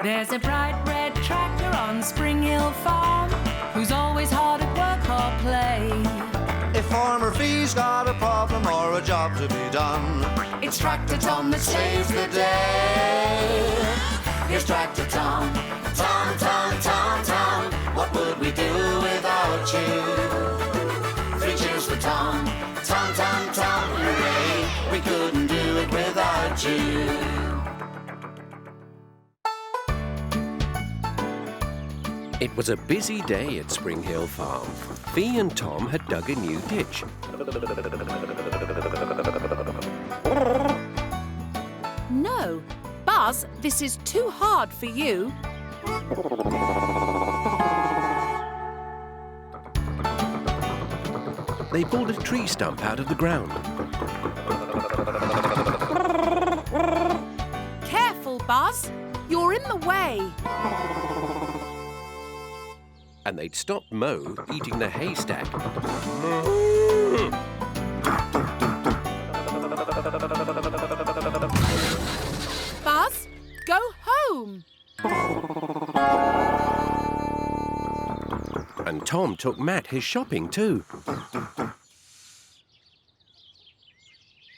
There's a bright red tractor on Springhill Farm who's always hard at work or play. If Farmer Fee's got a problem or a job to be done, It's Tractor Tom that saves the day. Here's Tractor Tom. Tom, Tom, Tom, Tom. What would we do without you? 3 cheers for Tom. Tom, Tom, Tom, hooray. We couldn't do it without you. It was a busy day at Springhill Farm. Fee and Tom had dug a new ditch. No, Buzz, this is too hard for you. They pulled a tree stump out of the ground. Careful, Buzz. You're in the way. And they'd stopped Mo eating the haystack. Buzz, go home. And Tom took Matt his shopping too.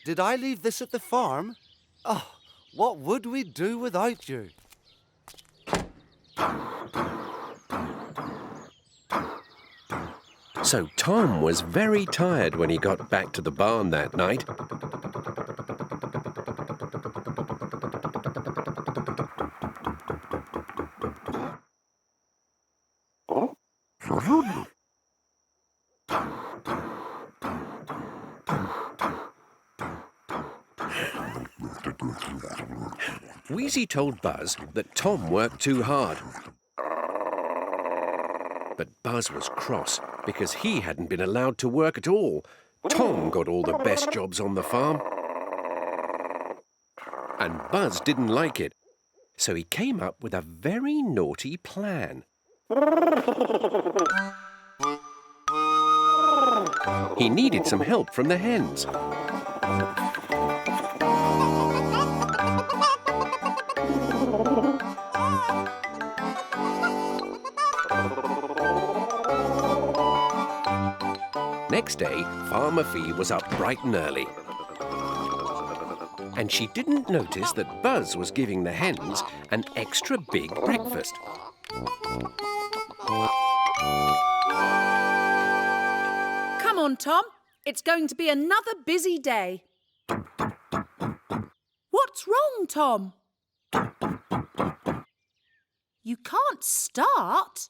did I leave this at the farm? Oh, what would we do without you? So Tom was very tired when he got back to the barn that night. Wheezy told Buzz that Tom worked too hard. But Buzz was cross because he hadn't been allowed to work at all. Tom got all the best jobs on the farm. And Buzz didn't like it, so he came up with a very naughty plan. He needed some help from the hens. Next day, Farmer Fee was up bright and early. And she didn't notice that Buzz was giving the hens an extra big breakfast. Come on, Tom. It's going to be another busy day. What's wrong, Tom? You can't start.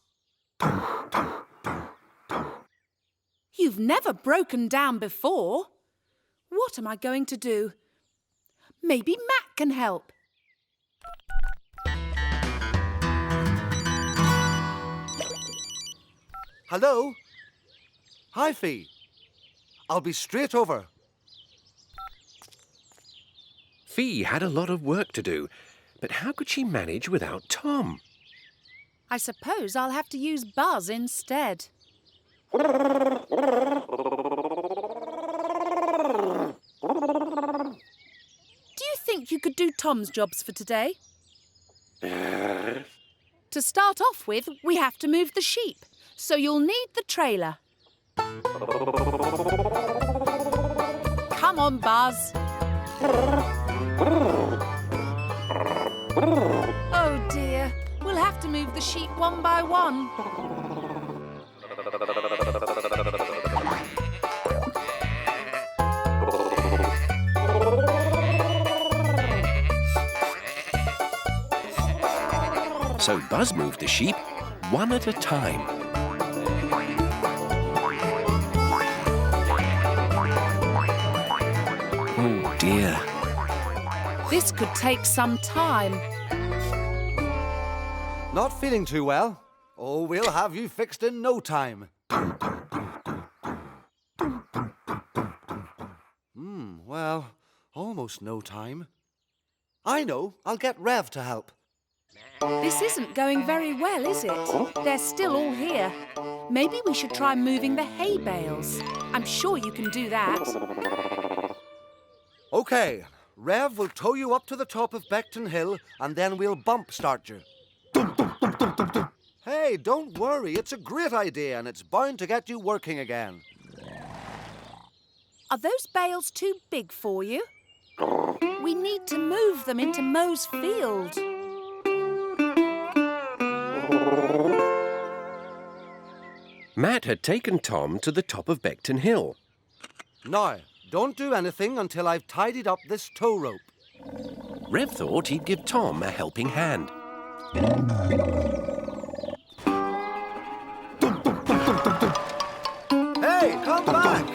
You've never broken down before. What am I going to do? Maybe Matt can help. Hello? Hi, Fee. I'll be straight over. Fee had a lot of work to do, but how could she manage without Tom? I suppose I'll have to use Buzz instead. Do you think you could do Tom's jobs for today? To start off with, we have to move the sheep, so you'll need the trailer. Come on, Buzz. Oh dear, we'll have to move the sheep one by one. So Buzz moved the sheep one at a time. Oh dear. This could take some time. Not feeling too well? Oh, we'll have you fixed in no time. Well, almost no time. I know. I'll get Rev to help. This isn't going very well, is it? They're still all here. Maybe we should try moving the hay bales. I'm sure you can do that. OK, Rev will tow you up to the top of Beckton Hill and then we'll bump start you. Hey, don't worry. It's a great idea and it's bound to get you working again. Are those bales too big for you? We need to move them into Mo's field. Matt had taken Tom to the top of Beckton Hill. Now, don't do anything until I've tidied up this tow rope. Rev thought he'd give Tom a helping hand. Hey, come back!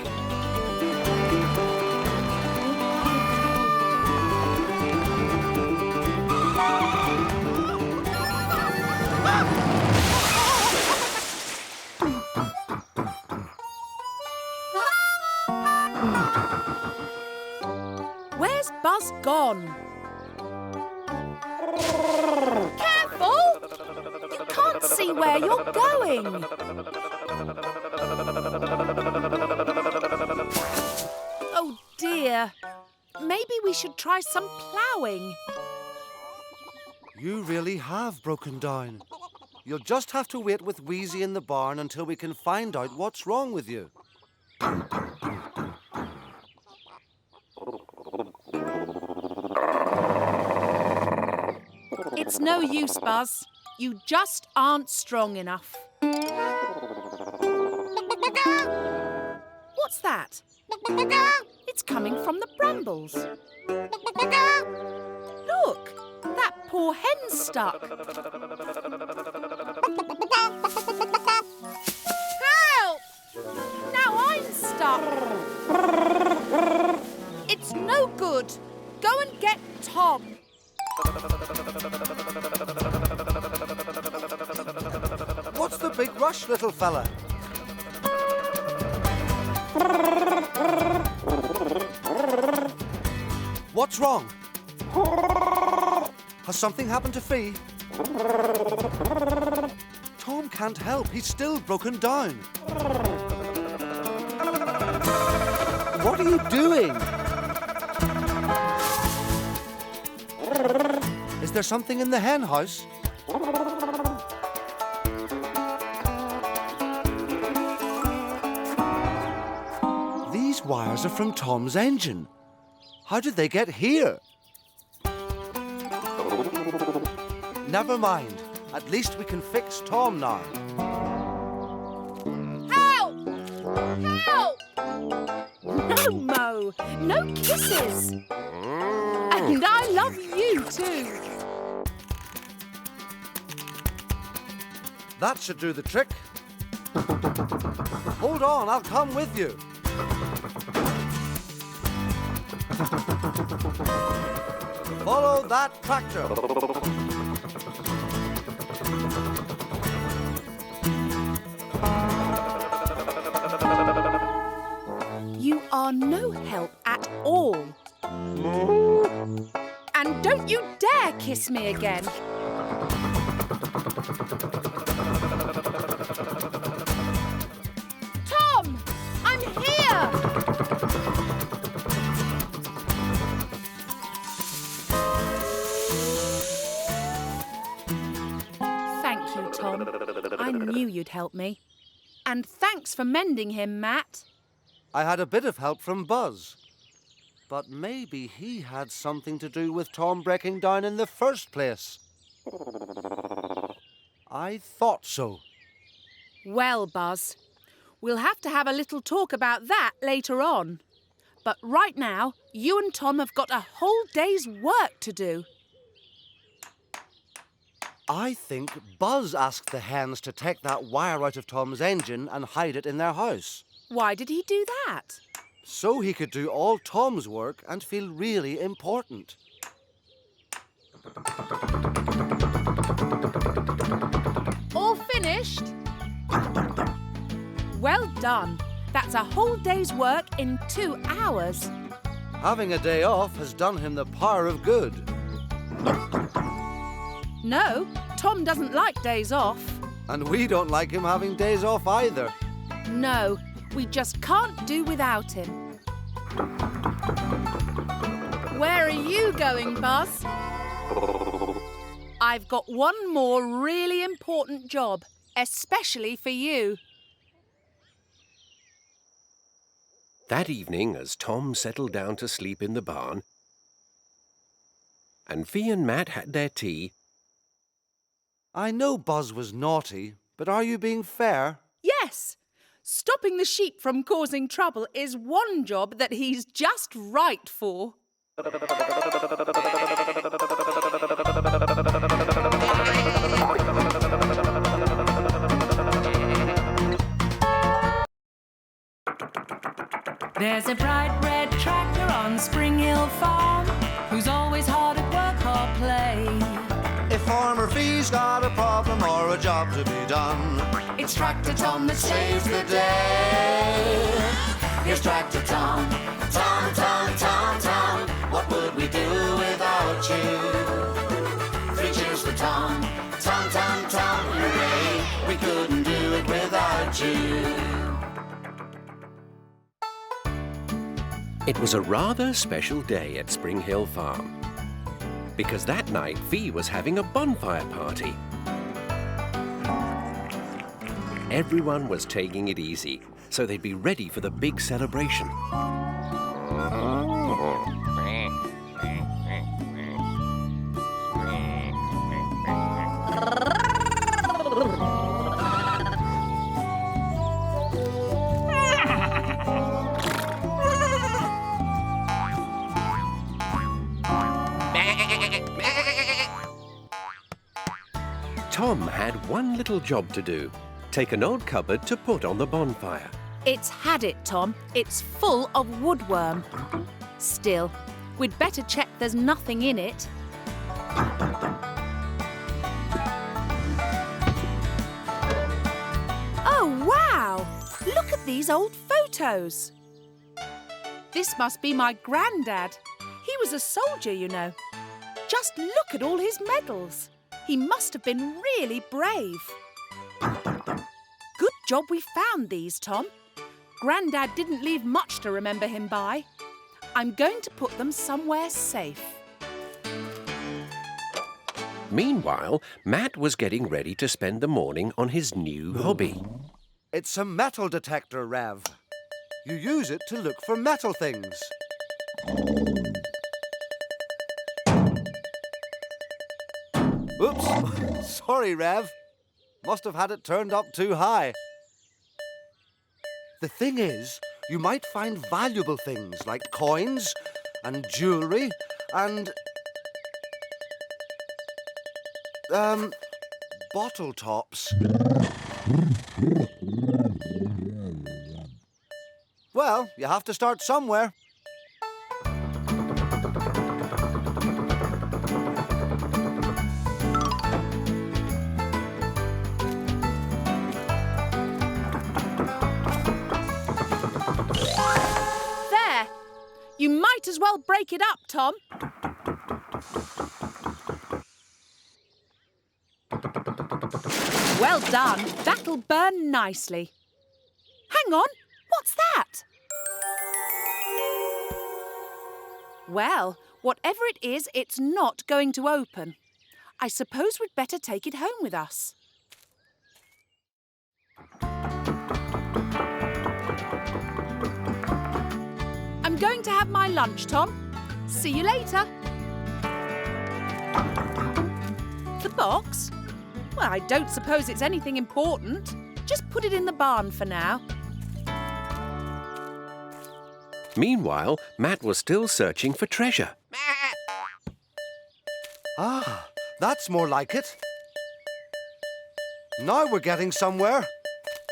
Where's Buzz gone? Careful! You can't see where you're going. Oh dear. Maybe we should try some ploughing. You really have broken down. You'll just have to wait with Wheezy in the barn until we can find out what's wrong with you. It's no use, Buzz. You just aren't strong enough. What's that? It's coming from the brambles. Look, that poor hen's stuck. Help! Now I'm stuck. It's no good. Go and get Tom. What's the big rush, little fella? What's wrong? Has something happened to Fee? Tom can't help. He's still broken down. What are you doing? Is there something in the hen house? These wires are from Tom's engine. How did they get here? Never mind. At least we can fix Tom now. Help! Help! No, Mo. No kisses. And I love you too. That should do the trick. Hold on, I'll come with you. Follow that tractor. You are no help at all. And don't you dare kiss me again. Tom! I'm here! Thank you, Tom. I knew you'd help me. And thanks for mending him, Matt. I had a bit of help from Buzz. But maybe he had something to do with Tom breaking down in the first place. I thought so. Well, Buzz, we'll have to have a little talk about that later on. But right now, you and Tom have got a whole day's work to do. I think Buzz asked the hens to take that wire out of Tom's engine and hide it in their house. Why did he do that? So he could do all Tom's work and feel really important. All finished? Well done. That's a whole day's work in 2 hours. Having a day off has done him the power of good. No, Tom doesn't like days off. And we don't like him having days off either. No, we just can't do without him. Where are you going, Buzz? I've got one more really important job, especially for you. That evening, as Tom settled down to sleep in the barn, and Fee and Matt had their tea. I know Buzz was naughty, but are you being fair? Yes, stopping the sheep from causing trouble is one job that he's just right for. There's a bright red tractor on Springhill Farm who's always hard at work or play. If Farmer Fee's got a problem or a job to be done, It's Tractor Tom that saves the day. Here's Tractor Tom. Tom, Tom, Tom, Tom. What would we do without you? 3 cheers for Tom. Tom, Tom, Tom, hooray. We couldn't do it without you. It was a rather special day at Springhill Farm, because that night Fee was having a bonfire party. Everyone was taking it easy, so they'd be ready for the big celebration. Tom had one little job to do. Take an old cupboard to put on the bonfire. It's had it, Tom. It's full of woodworm. Still, we'd better check there's nothing in it. Oh, wow! Look at these old photos. This must be my granddad. He was a soldier, you know. Just look at all his medals. He must have been really brave. Good job we found these, Tom. Grandad didn't leave much to remember him by. I'm going to put them somewhere safe. Meanwhile, Matt was getting ready to spend the morning on his new hobby. It's a metal detector, Rev. You use it to look for metal things. Oops, sorry, Rev. Must have had it turned up too high. The thing is, you might find valuable things like coins and jewellery and... bottle tops. Well, you have to start somewhere. There! You might as well break it up, Tom. Well done. That'll burn nicely. Hang on. What's that? Well, whatever it is, it's not going to open. I suppose we'd better take it home with us. I'm going to have my lunch, Tom. See you later. The box? Well, I don't suppose it's anything important. Just put it in the barn for now. Meanwhile, Matt was still searching for treasure. Ah, that's more like it. Now we're getting somewhere.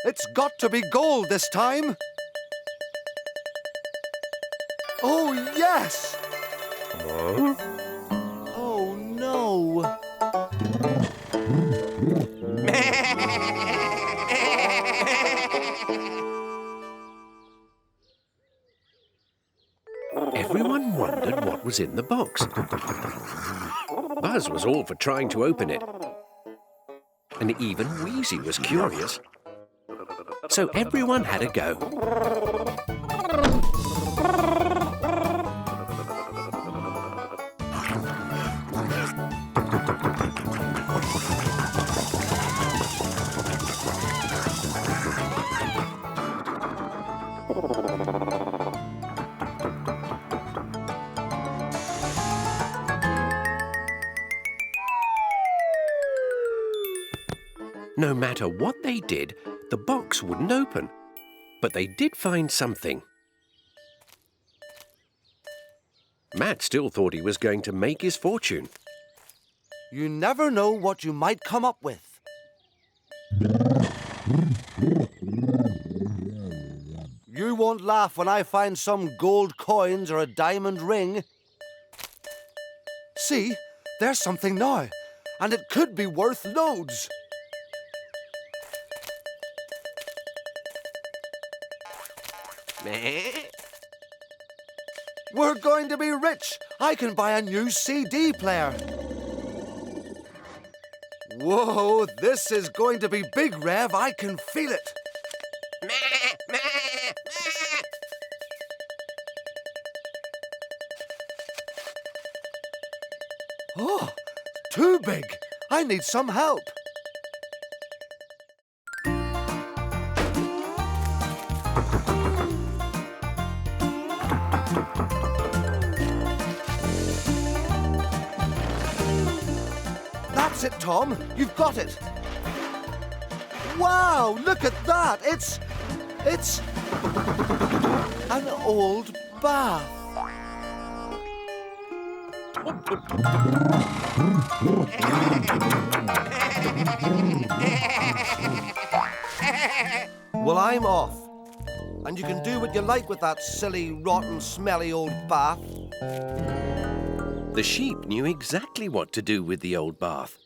It's got to be gold this time. Oh, yes! Huh? Oh, no. Everyone wondered what was in the box. Buzz was all for trying to open it. And even Wheezy was curious. So everyone had a go. No matter what they did, the box wouldn't open. But they did find something. Matt still thought he was going to make his fortune. You never know what you might come up with. You won't laugh when I find some gold coins or a diamond ring. See, there's something now, and it could be worth loads. We're going to be rich. I can buy a new CD player. Whoa, this is going to be big, Rev. I can feel it. Oh, too big. I need some help. That's it, Tom. You've got it. Wow, look at that. It's an old bath. Well, I'm off. And you can do what you like with that silly, rotten, smelly old bath. The sheep knew exactly what to do with the old bath.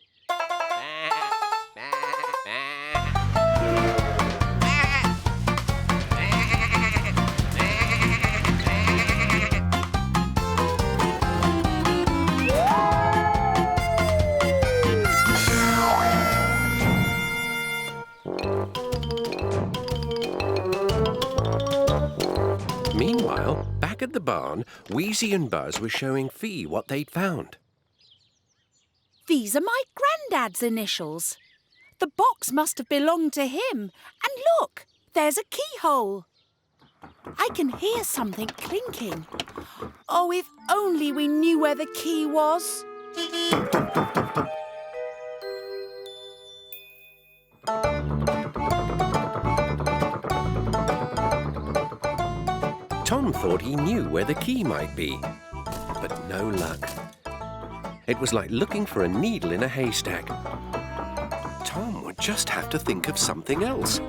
Meanwhile, back at the barn, Wheezy and Buzz were showing Fee what they'd found. These are my granddad's initials. The box must have belonged to him. And look, there's a keyhole. I can hear something clinking. Oh, if only we knew where the key was. Tom thought he knew where the key might be, but no luck. It was like looking for a needle in a haystack. Tom would just have to think of something else.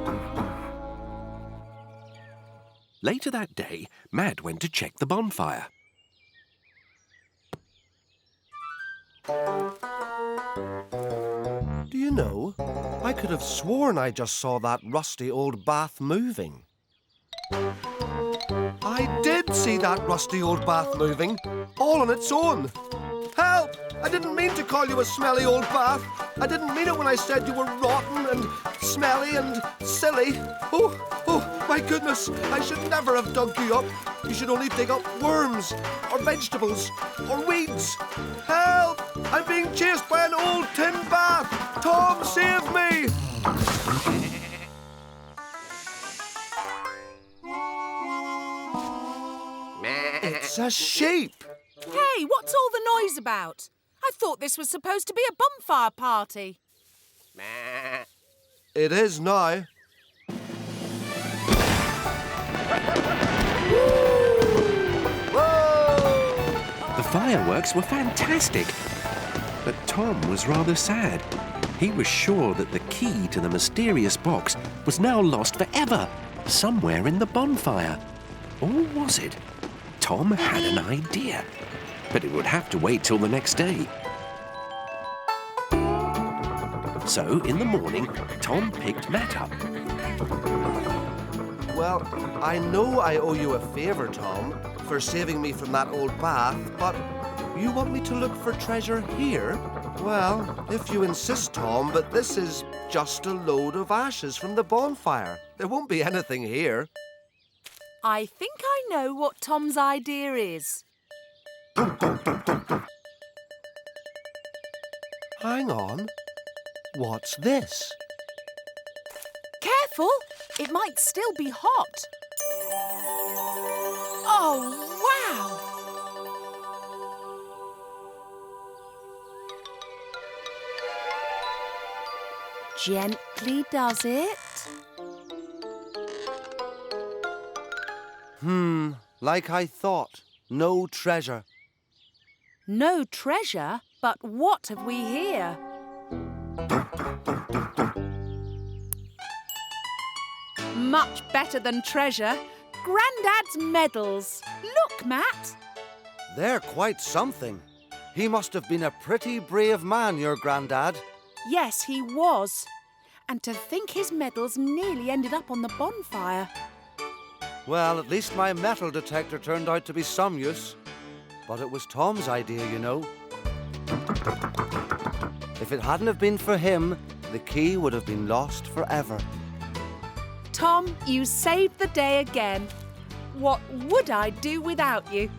Later that day, Mad went to check the bonfire. Do you know, I could have sworn I just saw that rusty old bath moving. I did see that rusty old bath moving, all on its own. Help! I didn't mean to call you a smelly old bath. I didn't mean it when I said you were rotten and smelly and silly. Oh, my goodness, I should never have dug you up. You should only dig up worms or vegetables or weeds. Help! I'm being chased by an old tin bath. Tom, save me! It's a sheep. Hey, what's all the noise about? I thought this was supposed to be a bonfire party. It is now. The fireworks were fantastic, but Tom was rather sad. He was sure that the key to the mysterious box was now lost forever, somewhere in the bonfire. Or was it? Tom had an idea, but it would have to wait till the next day. So, in the morning, Tom picked Matt up. Well, I know I owe you a favour, Tom, for saving me from that old bath, but you want me to look for treasure here? Well, if you insist, Tom, but this is just a load of ashes from the bonfire. There won't be anything here. I think I know what Tom's idea is. Hang on. What's this? Careful, it might still be hot. Oh, wow! Gently does it. Like I thought. No treasure. No treasure, but what have we here? Much better than treasure. Grandad's medals. Look, Matt. They're quite something. He must have been a pretty brave man, your Grandad. Yes, he was. And to think his medals nearly ended up on the bonfire. Well, at least my metal detector turned out to be some use. But it was Tom's idea, you know. If it hadn't have been for him, the key would have been lost forever. Tom, you saved the day again. What would I do without you?